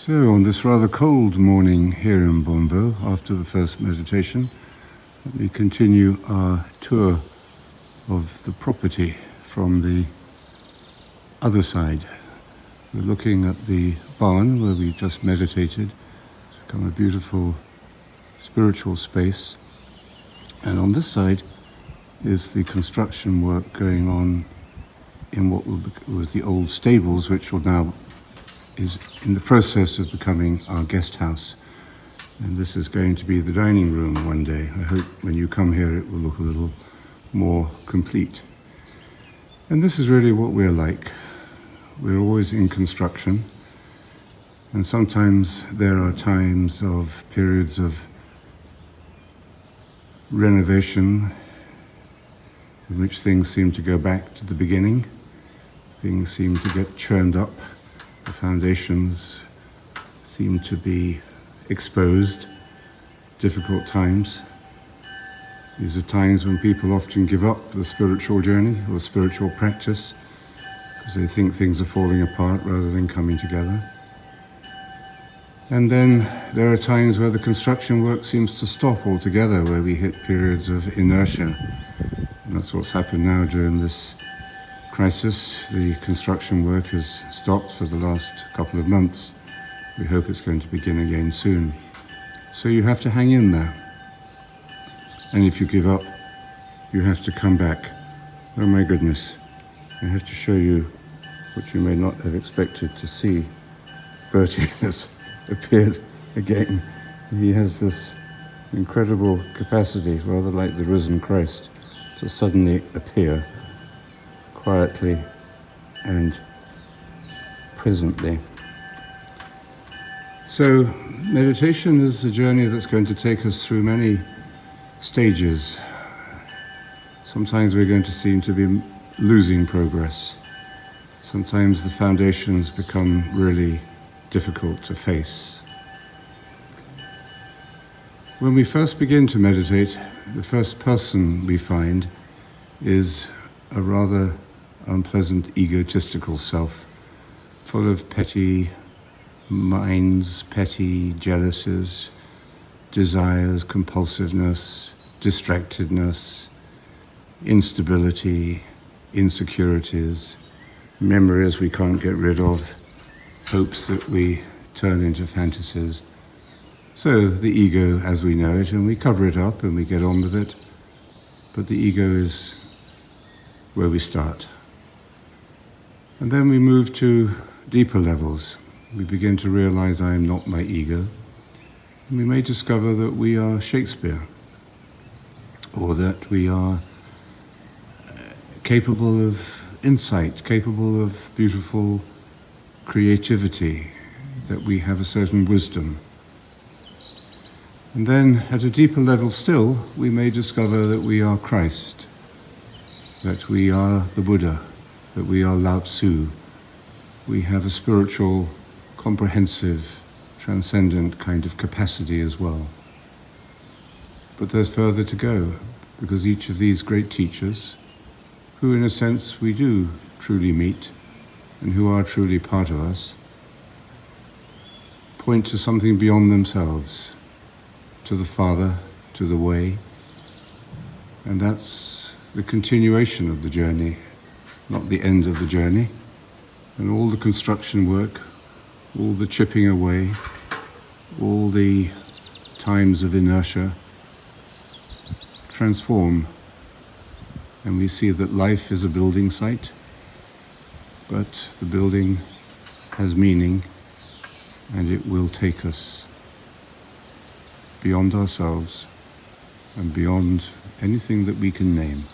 So, on this rather cold morning here in Bonnevaux, after the first meditation, let me continue our tour of the property from the other side. We're looking at the barn where we just meditated. It's become a beautiful spiritual space. And on this side is the construction work going on in what was the old stables, which will now is in the process of becoming our guest house. And this is going to be the dining room one day. I hope when you come here it will look a little more complete. And this is really what we're like. We're always in construction, and sometimes there are times of periods of renovation in which things seem to go back to the beginning. Things seem to get churned up. The foundations seem to be exposed. Difficult times. These are times when people often give up the spiritual journey or the spiritual practice because they think things are falling apart rather than coming together. And then there are times where the construction work seems to stop altogether, where we hit periods of inertia. And that's what's happened now during this crisis. The construction work has stopped for the last couple of months. We hope it's going to begin again soon. So you have to hang in there. And if you give up, you have to come back. Oh my goodness. I have to show you what you may not have expected to see. Bertie has appeared again. He has this incredible capacity, rather like the risen Christ, to suddenly appear quietly and presently. So meditation is a journey that's going to take us through many stages. Sometimes we're going to seem to be losing progress. Sometimes the foundations become really difficult to face. When we first begin to meditate, the first person we find is a rather unpleasant, egotistical self, full of petty minds, petty jealousies, desires, compulsiveness, distractedness, instability, insecurities, memories we can't get rid of, hopes that we turn into fantasies. So the ego as we know it, and we cover it up and we get on with it, but the ego is where we start. And then we move to deeper levels. We begin to realize I am not my ego. And we may discover that we are Shakespeare, or that we are capable of insight, capable of beautiful creativity, that we have a certain wisdom. And then at a deeper level still, we may discover that we are Christ, that we are the Buddha, that we are Lao Tzu. We have a spiritual, comprehensive, transcendent kind of capacity as well. But there's further to go, because each of these great teachers, who in a sense we do truly meet, and who are truly part of us, point to something beyond themselves, to the Father, to the way, and that's the continuation of the journey, not the end of the journey. And all the construction work, all the chipping away, all the times of inertia transform, and we see that life is a building site, but the building has meaning, and it will take us beyond ourselves and beyond anything that we can name.